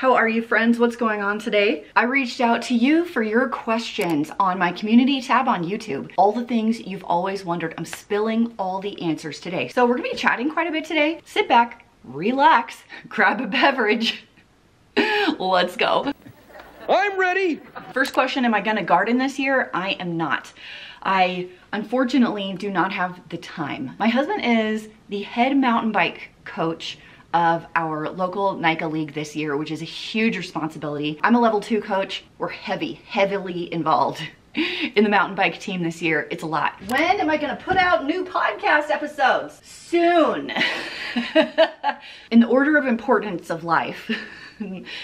How are you, friends? What's going on today? I reached out to you for your questions on my community tab on YouTube. All the things you've always wondered. I'm spilling all the answers today. So we're gonna be chatting quite a bit today. Sit back, relax, grab a beverage. Let's go. I'm ready. First question, am I gonna garden this year? I am not. I unfortunately do not have the time. My husband is the head mountain bike coach of our local NICA league this year, which is a huge responsibility. I'm a level 2 coach. We're heavily involved in the mountain bike team this year. It's a lot. When am I gonna put out new podcast episodes? Soon. In the order of importance of life,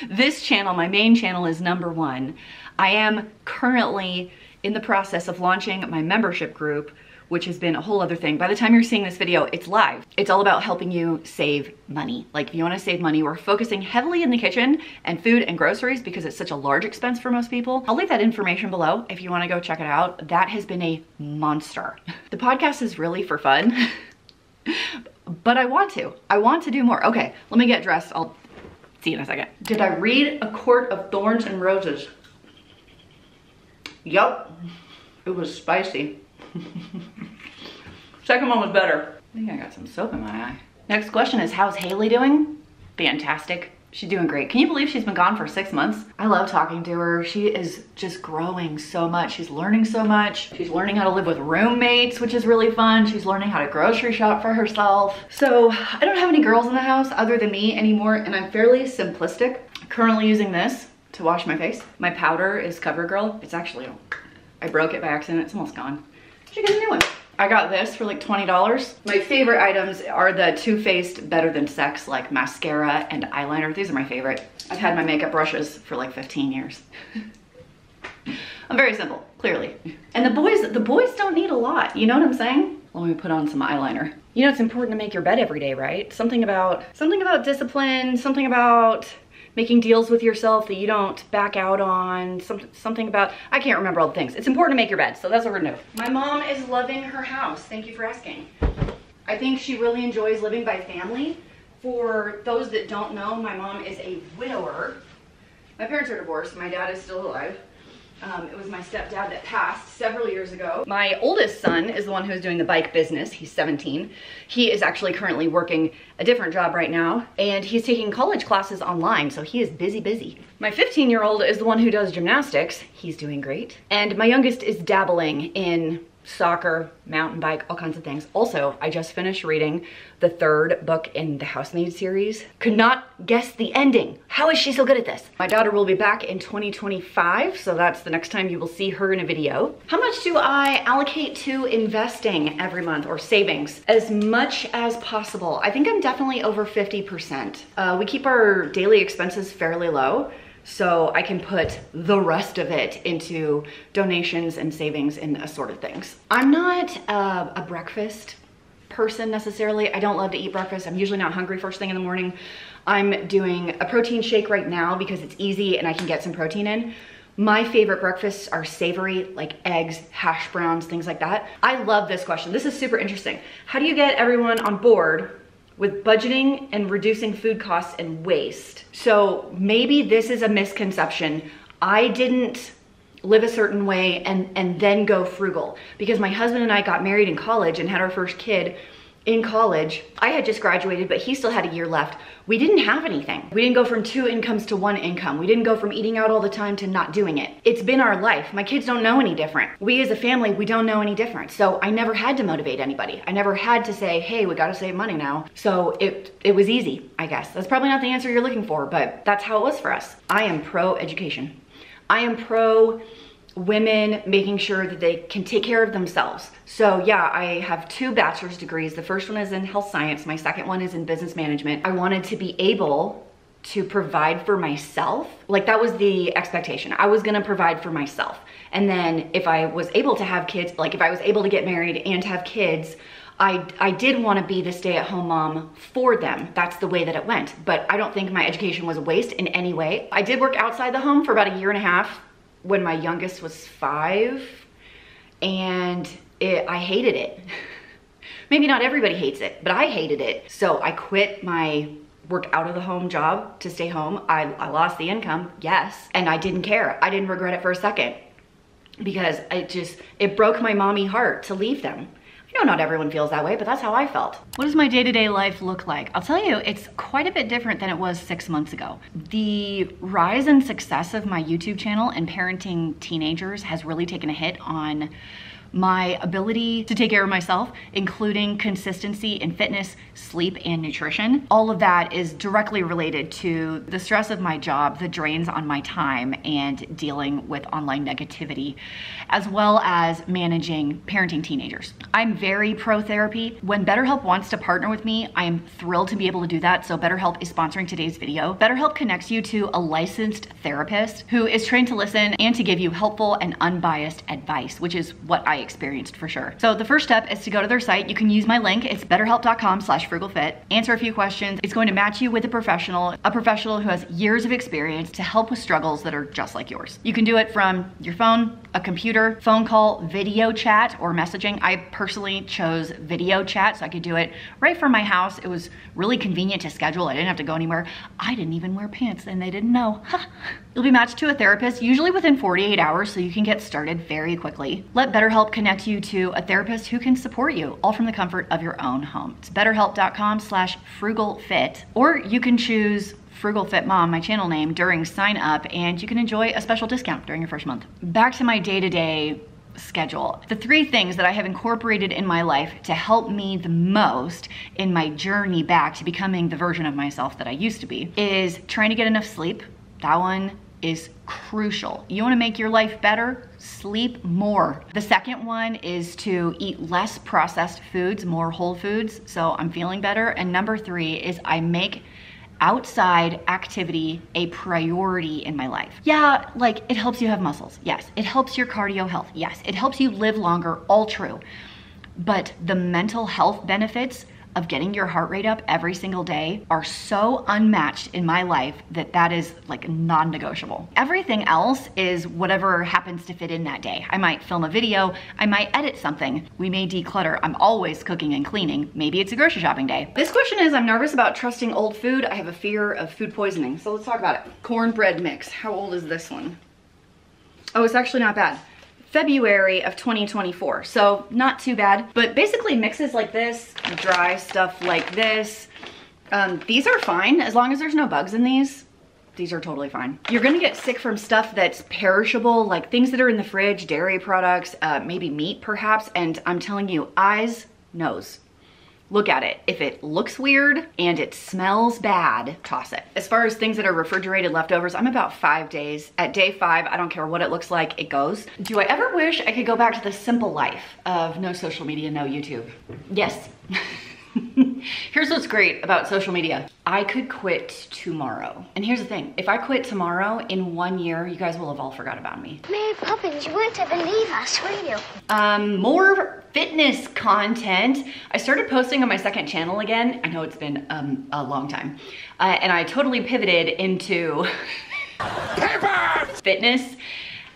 this channel, my main channel, is #1. I am currently in the process of launching my membership group, which has been a whole other thing. By the time you're seeing this video, it's live. It's all about helping you save money. Like, if you wanna save money, we're focusing heavily in the kitchen and food and groceries because it's such a large expense for most people. I'll leave that information below if you wanna go check it out. That has been a monster. The podcast is really for fun, but I want to do more. Okay, let me get dressed. I'll see you in a second. Did I read A Court of Thorns and Roses? Yup, it was spicy. Second one was better. I think I got some soap in my eye. Next question is, how's Haley doing? Fantastic. She's doing great. Can you believe she's been gone for 6 months? I love talking to her. She is just growing so much. She's learning so much. She's learning how to live with roommates, which is really fun. She's learning how to grocery shop for herself. So I don't have any girls in the house other than me anymore, and I'm fairly simplistic. Currently using this to wash my face. My powder is CoverGirl. It's actually, I broke it by accident. It's almost gone. Should get a new one. I got this for like $20. My favorite items are the Too Faced Better Than Sex, like mascara and eyeliner. These are my favorite. I've had my makeup brushes for like 15 years. I'm very simple, clearly. And the boys don't need a lot, you know what I'm saying? Let me put on some eyeliner. You know, it's important to make your bed every day, right? Something about discipline, something about making deals with yourself that you don't back out on, something about, I can't remember all the things. It's important to make your bed, so that's what we're gonna do. My mom is loving her house. Thank you for asking. I think she really enjoys living by family. For those that don't know, my mom is a widower. My parents are divorced. My dad is still alive. It was my stepdad that passed several years ago. My oldest son is the one who's doing the bike business. He's 17. He is actually currently working a different job right now, and he's taking college classes online, so he is busy. My 15-year-old is the one who does gymnastics. He's doing great. And my youngest is dabbling in soccer, mountain bike, all kinds of things. Also, I just finished reading the 3rd book in the Housemaid series. Could not guess the ending. How is she so good at this? My daughter will be back in 2025, so that's the next time you will see her in a video. How much do I allocate to investing every month, or savings? As much as possible. I think I'm definitely over 50%. We keep our daily expenses fairly low, so I can put the rest of it into donations and savings and assorted things. I'm not a breakfast person necessarily. I don't love to eat breakfast. I'm usually not hungry first thing in the morning. I'm doing a protein shake right now because it's easy and I can get some protein in. My favorite breakfasts are savory, like eggs, hash browns, things like that. I love this question. This is super interesting. How do you get everyone on board with budgeting and reducing food costs and waste? So maybe this is a misconception. I didn't live a certain way and then go frugal, because my husband and I got married in college and had our first kid in college. I had just graduated, but he still had a year left. We didn't have anything. We didn't go from 2 incomes to 1 income. We didn't go from eating out all the time to not doing it. It's been our life. My kids don't know any different. We as a family, we don't know any different. So I never had to motivate anybody. I never had to say, hey, we gotta save money now. So it was easy, I guess. That's probably not the answer you're looking for, but that's how it was for us. I am pro education. I am pro women making sure that they can take care of themselves. So yeah, I have 2 bachelor's degrees. The first one is in health science. My second one is in business management. I wanted to be able to provide for myself. Like, that was the expectation. I was gonna provide for myself. And then if I was able to have kids, like if I was able to get married and have kids, I did want to be the stay-at-home mom for them. That's the way that it went. But I don't think my education was a waste in any way. I did work outside the home for about 1.5 years when my youngest was 5, and I hated it. Maybe not everybody hates it, but I hated it. So I quit my work out of the home job to stay home. I lost the income, yes, and I didn't care. I didn't regret it for a second because it broke my mommy heart to leave them. I know not everyone feels that way, but that's how I felt. What does my day-to-day life look like? I'll tell you, it's quite a bit different than it was 6 months ago. The rise and success of my YouTube channel and parenting teenagers has really taken a hit on my ability to take care of myself, including consistency in fitness, sleep, and nutrition. All of that is directly related to the stress of my job, the drains on my time, and dealing with online negativity, as well as managing parenting teenagers. I'm very pro therapy. When BetterHelp wants to partner with me, I am thrilled to be able to do that. So BetterHelp is sponsoring today's video. BetterHelp connects you to a licensed therapist who is trained to listen and to give you helpful and unbiased advice, which is what I experienced for sure. So the first step is to go to their site. You can use my link. It's betterhelp.com/frugalfit. Answer a few questions. It's going to match you with a professional who has years of experience to help with struggles that are just like yours. You can do it from your phone, a computer, phone call, video chat, or messaging. I personally chose video chat so I could do it right from my house. It was really convenient to schedule. I didn't have to go anywhere. I didn't even wear pants and they didn't know. You'll be matched to a therapist, usually within 48 hours, so you can get started very quickly. Let BetterHelp connect you to a therapist who can support you, all from the comfort of your own home. It's betterhelp.com/frugalfit, or you can choose Frugal Fit Mom, my channel name, during sign up, and you can enjoy a special discount during your first month. Back to my day-to-day schedule. The 3 things that I have incorporated in my life to help me the most in my journey back to becoming the version of myself that I used to be is trying to get enough sleep. That one is crucial. You want to make your life better? Sleep more. The second one is to eat less processed foods, more whole foods, so I'm feeling better. And number 3 is I make outside activity a priority in my life. Yeah, like it helps you have muscles. Yes. It helps your cardio health. Yes. It helps you live longer. All true. But the mental health benefits of getting your heart rate up every single day are so unmatched in my life that is like non-negotiable. Everything else is whatever happens to fit in that day. I might film a video, I might edit something, we may declutter. I'm always cooking and cleaning. Maybe it's a grocery shopping day. This question is, I'm nervous about trusting old food. I have a fear of food poisoning. So let's talk about it. Cornbread mix. How old is this one? Oh, it's actually not bad. February of 2024, so not too bad. But basically mixes like this, dry stuff like this, these are fine as long as there's no bugs in these. These are totally fine. You're gonna get sick from stuff that's perishable, like things that are in the fridge, dairy products, maybe meat perhaps, and I'm telling you, eyes, nose. Look at it. If it looks weird and it smells bad, toss it. As far as things that are refrigerated leftovers, I'm about 5 days. At day 5, I don't care what it looks like, it goes. Do I ever wish I could go back to the simple life of no social media, no YouTube? Yes. Here's what's great about social media. I could quit tomorrow. And here's the thing, if I quit tomorrow, in 1 year, you guys will have all forgot about me. Mary Poppins, you won't believe us, will you? More fitness content. I started posting on my second channel again. I know it's been a long time. And I totally pivoted into fitness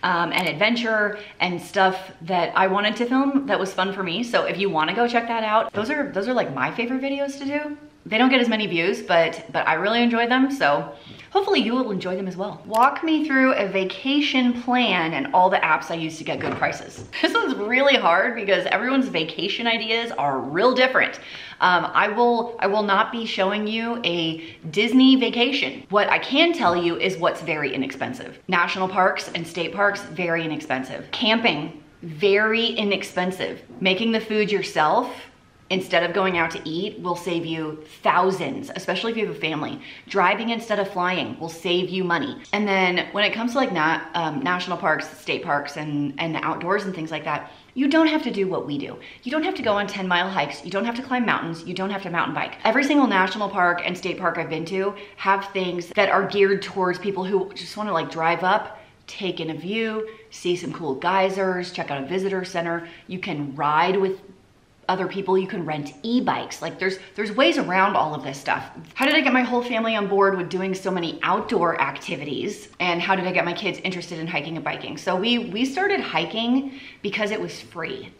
and adventure and stuff that I wanted to film that was fun for me. So if you want to go check that out, those are like my favorite videos to do. They don't get as many views, but I really enjoy them. So hopefully you will enjoy them as well. Walk me through a vacation plan and all the apps I use to get good prices. This one's really hard because everyone's vacation ideas are real different. I will not be showing you a Disney vacation. What I can tell you is what's very inexpensive. National parks and state parks, very inexpensive. Camping, very inexpensive. Making the food yourself instead of going out to eat will save you thousands, especially if you have a family. Driving instead of flying will save you money. And then when it comes to like national parks, state parks, and the outdoors and things like that, you don't have to do what we do. You don't have to go on 10-mile hikes. You don't have to climb mountains. You don't have to mountain bike. Every single national park and state park I've been to have things that are geared towards people who just want to like drive up, take in a view, see some cool geysers, check out a visitor center. You can ride with other people, you can rent e-bikes. Like there's ways around all of this stuff. How did I get my whole family on board with doing so many outdoor activities? And how did I get my kids interested in hiking and biking? So we started hiking because it was free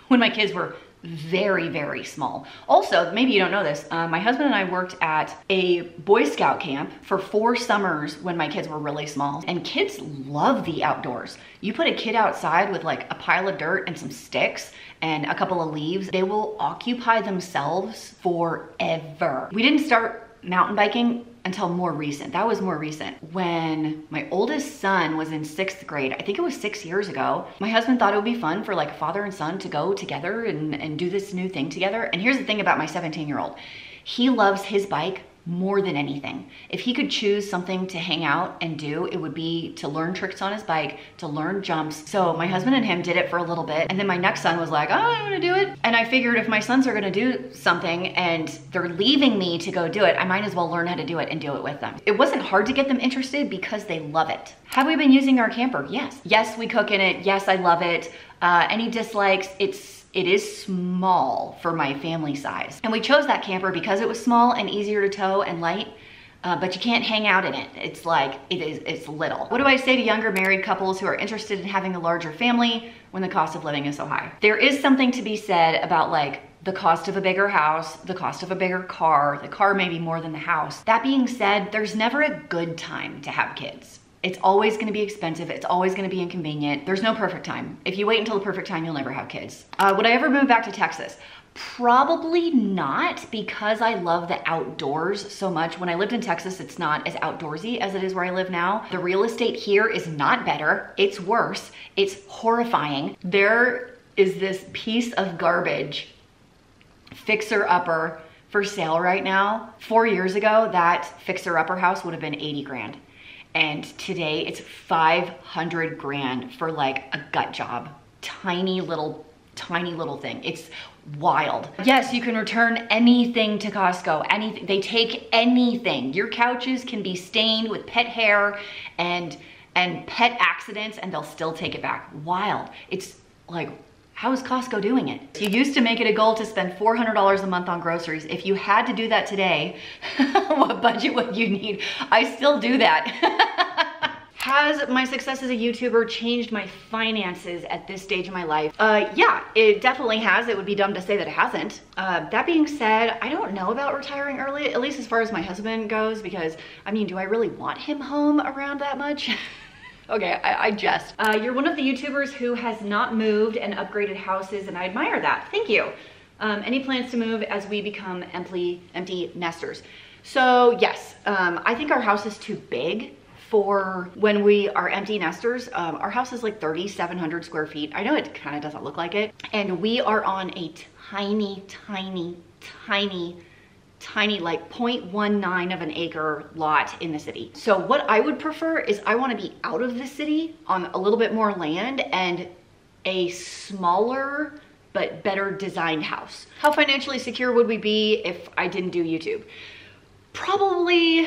when my kids were very, very small. Also, maybe you don't know this, my husband and I worked at a Boy Scout camp for 4 summers when my kids were really small, and kids love the outdoors. You put a kid outside with like a pile of dirt and some sticks and a couple of leaves, they will occupy themselves forever. We didn't start mountain biking until more recent. That was more recent. When my oldest son was in 6th grade, I think it was 6 years ago, my husband thought it would be fun for like a father and son to go together and do this new thing together. And here's the thing about my 17-year-old. He loves his bike more than anything. If he could choose something to hang out and do, it would be to learn tricks on his bike, to learn jumps. So my husband and him did it for a little bit. And then my next son was like, oh, I want to do it. And I figured if my sons are going to do something and they're leaving me to go do it, I might as well learn how to do it and do it with them. It wasn't hard to get them interested because they love it. Have we been using our camper? Yes. Yes, we cook in it. Yes, I love it. Any dislikes? It is small for my family size. And we chose that camper because it was small and easier to tow and light, but you can't hang out in it. It's little. What do I say to younger married couples who are interested in having a larger family when the cost of living is so high? There is something to be said about like the cost of a bigger house, the cost of a bigger car. The car may be more than the house. That being said, there's never a good time to have kids. It's always gonna be expensive. It's always gonna be inconvenient. There's no perfect time. If you wait until the perfect time, you'll never have kids. Would I ever move back to Texas? Probably not, because I love the outdoors so much. When I lived in Texas, it's not as outdoorsy as it is where I live now. The real estate here is not better. It's worse. It's horrifying. There is this piece of garbage fixer-upper for sale right now. 4 years ago, that fixer-upper house would have been 80 grand. And today it's 500 grand for like a gut job. Tiny little thing. It's wild. Yes, you can return anything to Costco. Anything. They take anything. Your couches can be stained with pet hair and pet accidents, and they'll still take it back. Wild. It's like, how is Costco doing it? You used to make it a goal to spend $400 a month on groceries. If you had to do that today, what budget would you need? I still do that. Has my success as a YouTuber changed my finances at this stage of my life? Yeah, it definitely has. It would be dumb to say that it hasn't. That being said, I don't know about retiring early, at least as far as my husband goes, because I mean, do I really want him home around that much? Okay, I jest. You're one of the YouTubers who has not moved and upgraded houses, and I admire that. Thank you. Any plans to move as we become empty nesters? So yes, I think our house is too big for when we are empty nesters. Our house is like 3,700 square feet. I know it kind of doesn't look like it. And we are on a tiny like 0.19 of an acre lot in the city. So what I would prefer is I want to be out of the city on a little bit more land and a smaller but better designed house. How financially secure would we be if I didn't do YouTube? Probably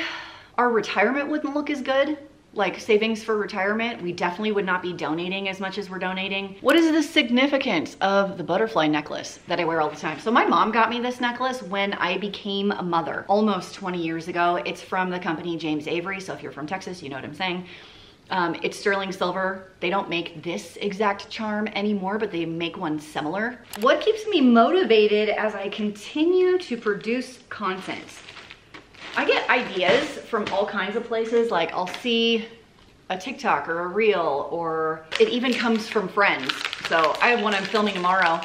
our retirement wouldn't look as good. Like savings for retirement, we definitely would not be donating as much as we're donating. What is the significance of the butterfly necklace that I wear all the time? So my mom got me this necklace when I became a mother almost 20 years ago. It's from the company James Avery. So if you're from Texas, you know what I'm saying. It's sterling silver. They don't make this exact charm anymore, but they make one similar. What keeps me motivated as I continue to produce content? I get ideas from all kinds of places. Like I'll see a TikTok or a reel, or it even comes from friends. So I have one I'm filming tomorrow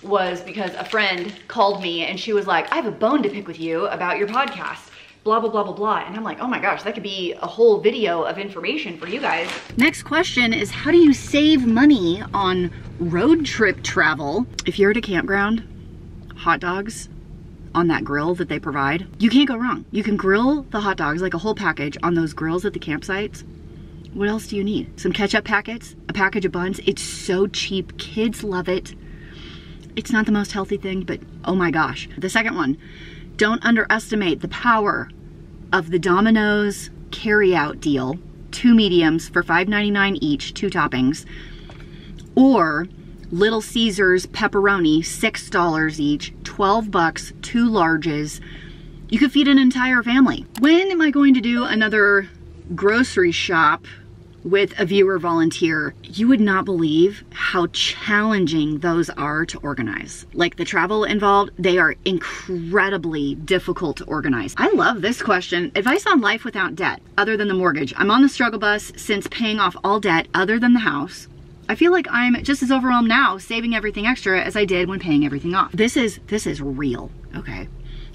was because a friend called me and she was like, I have a bone to pick with you about your podcast, blah, blah, blah, blah, blah. And I'm like, oh my gosh, that could be a whole video of information for you guys. Next question is, how do you save money on road trip travel? If you're at a campground, hot dogs on that grill that they provide, you can't go wrong. You can grill the hot dogs, like a whole package on those grills at the campsites. What else do you need? Some ketchup packets, a package of buns. It's so cheap. Kids love it. It's not the most healthy thing, but oh my gosh. The second one, don't underestimate the power of the Domino's carryout deal. 2 mediums for $5.99 each, 2 toppings. Or Little Caesars pepperoni, $6 each, 12 bucks, 2 larges. You could feed an entire family. When am I going to do another grocery shop with a viewer volunteer, you would not believe how challenging those are to organize. Like the travel involved, they are incredibly difficult to organize. I love this question. Advice on life without debt, other than the mortgage. I'm on the struggle bus since paying off all debt other than the house. I feel like I'm just as overwhelmed now saving everything extra as I did when paying everything off. This is real, okay?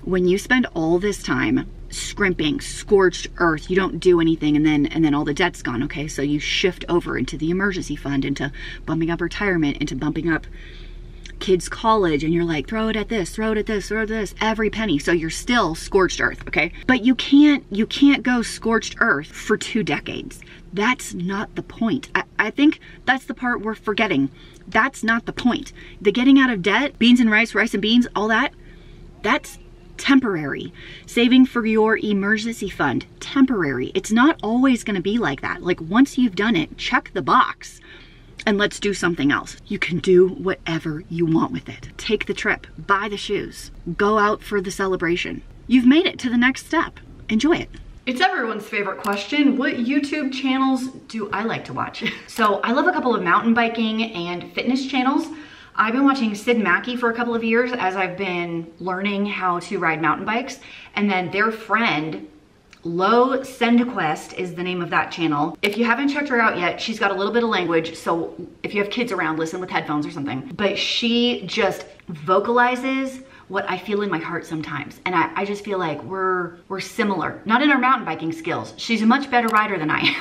When you spend all this time scrimping, scorched earth, you don't do anything, and then all the debt's gone, okay? So you shift over into the emergency fund, into bumping up retirement, into bumping up kids' college, and you're like, throw it at this, throw it at this, throw it at this, every penny. So you're still scorched earth, okay? But you can't go scorched earth for 2 decades. That's not the point. I think that's the part we're forgetting. That's not the point. The getting out of debt, beans and rice, rice and beans, all that, that's temporary. Saving for your emergency fund, temporary. It's not always gonna be like that. Like once you've done it, check the box and let's do something else. You can do whatever you want with it. Take the trip, buy the shoes, go out for the celebration. You've made it to the next step. Enjoy it. It's everyone's favorite question. What YouTube channels do I like to watch? So I love a couple of mountain biking and fitness channels. I've been watching Sid Mackey for a couple of years as I've been learning how to ride mountain bikes. And then their friend, Lo Sendquest is the name of that channel. If you haven't checked her out yet, she's got a little bit of language. So if you have kids around, listen with headphones or something. But she just vocalizes what I feel in my heart sometimes. And I just feel like we're similar. Not in our mountain biking skills. She's a much better rider than I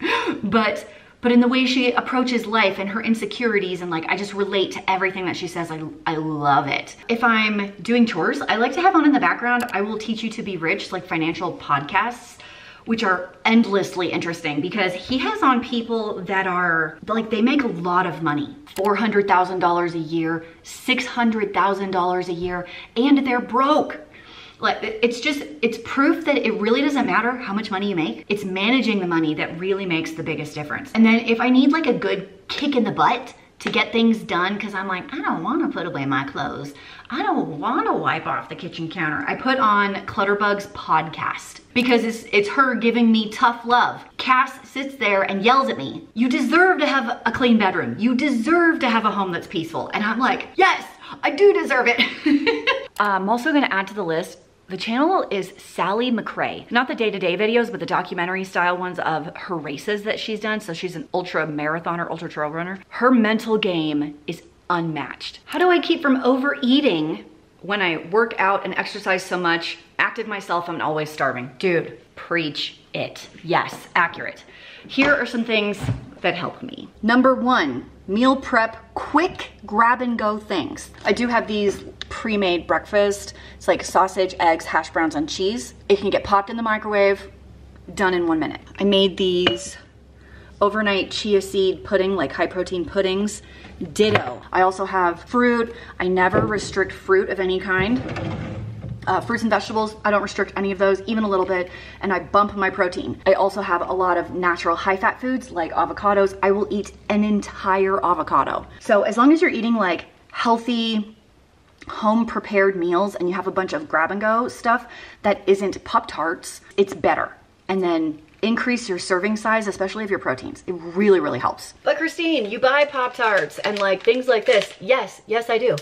am. But in the way she approaches life and her insecurities, and like, I just relate to everything that she says. I love it. If I'm doing chores, I like to have on in the background, I Will Teach You to Be Rich, like financial podcasts, which are endlessly interesting because he has on people that are like, they make a lot of money, $400,000 a year, $600,000 a year, and they're broke. Like, it's proof that it really doesn't matter how much money you make. It's managing the money that really makes the biggest difference. And then if I need like a good kick in the butt to get things done, because I'm like, I don't want to put away my clothes, I don't want to wipe off the kitchen counter, I put on Clutterbug's podcast because it's her giving me tough love. Cass sits there and yells at me, you deserve to have a clean bedroom. You deserve to have a home that's peaceful. And I'm like, yes, I do deserve it. I'm also going to add to the list, the channel is Sally McRae. Not the day-to-day videos, but the documentary style ones of her races that she's done. So she's an ultra marathoner, ultra trail runner. Her mental game is unmatched. How do I keep from overeating when I work out and exercise so much, active myself, I'm always starving? Dude, preach it. Yes, accurate. Here are some things that help me. Number 1, meal prep, quick grab and go things. I do have these pre-made breakfast. It's like sausage, eggs, hash browns, and cheese. It can get popped in the microwave, done in 1 minute. I made these overnight chia seed pudding, like high protein puddings. Ditto. I also have fruit. I never restrict fruit of any kind. Fruits and vegetables, I don't restrict any of those, even a little bit, and I bump my protein. I also have a lot of natural high-fat foods like avocados. I will eat an entire avocado. So as long as you're eating like healthy, home-prepared meals and you have a bunch of grab-and-go stuff that isn't Pop-Tarts, it's better. And then increase your serving size, especially of your proteins. It really, really helps. But Christine, you buy Pop-Tarts and like things like this. Yes, I do.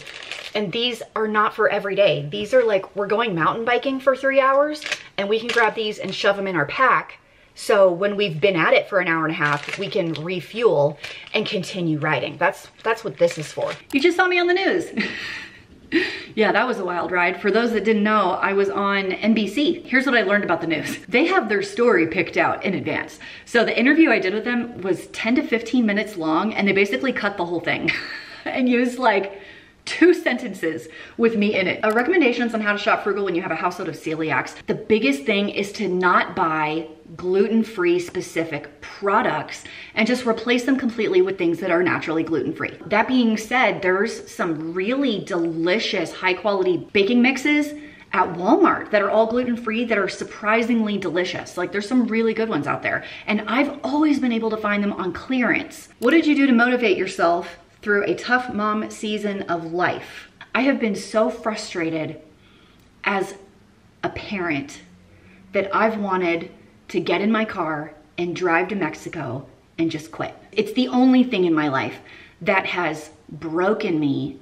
And these are not for every day. These are like, we're going mountain biking for 3 hours and we can grab these and shove them in our pack. So when we've been at it for an hour and a half, we can refuel and continue riding. That's what this is for. You just saw me on the news. Yeah, that was a wild ride. For those that didn't know, I was on NBC. Here's what I learned about the news. They have their story picked out in advance. So the interview I did with them was 10 to 15 minutes long, and they basically cut the whole thing and used like 2 sentences with me in it. Recommendations on how to shop frugal when you have a household of celiacs. The biggest thing is to not buy gluten-free specific products and just replace them completely with things that are naturally gluten-free. That being said, there's some really delicious high quality baking mixes at Walmart that are all gluten-free that are surprisingly delicious. Like there's some really good ones out there. And I've always been able to find them on clearance. What did you do to motivate yourself through a tough mom season of life? I have been so frustrated as a parent that I've wanted to get in my car and drive to Mexico and just quit. It's the only thing in my life that has broken me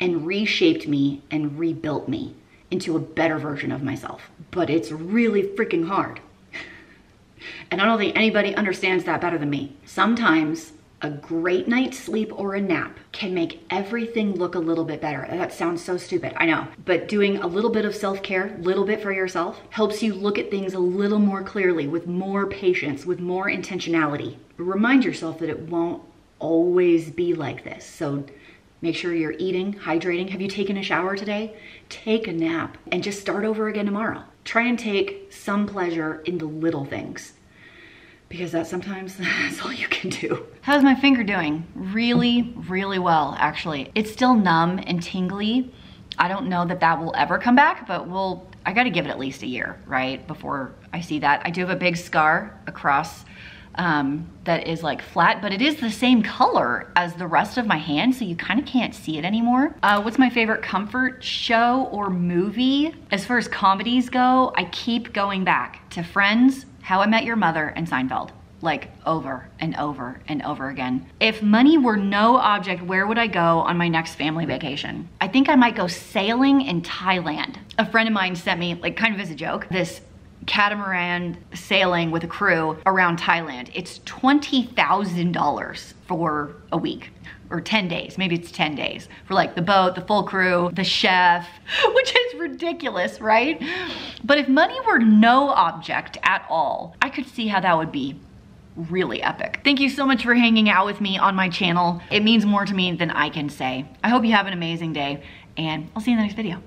and reshaped me and rebuilt me into a better version of myself. But it's really freaking hard. And I don't think anybody understands that better than me. Sometimes a great night's sleep or a nap can make everything look a little bit better. That sounds so stupid, I know. But doing a little bit of self-care, little bit for yourself, helps you look at things a little more clearly, with more patience, with more intentionality. Remind yourself that it won't always be like this. So make sure you're eating, hydrating. Have you taken a shower today? Take a nap and just start over again tomorrow. Try and take some pleasure in the little things, because sometimes that's all you can do. How's my finger doing? Really, really well, actually. It's still numb and tingly. I don't know that that will ever come back, but I gotta give it at least a year, right? Before I see that. I do have a big scar across that is like flat, but it is the same color as the rest of my hand, so you kind of can't see it anymore. What's my favorite comfort show or movie? As far as comedies go, I keep going back to Friends, How I Met Your Mother, and Seinfeld, like over and over and over again. If money were no object, where would I go on my next family vacation? I think I might go sailing in Thailand. A friend of mine sent me, like kind of as a joke, this catamaran sailing with a crew around Thailand. It's $20,000 for a week or 10 days. Maybe it's 10 days for like the boat, the full crew, the chef, which is ridiculous, right? But if money were no object at all, I could see how that would be really epic. Thank you so much for hanging out with me on my channel. It means more to me than I can say. I hope you have an amazing day, and I'll see you in the next video.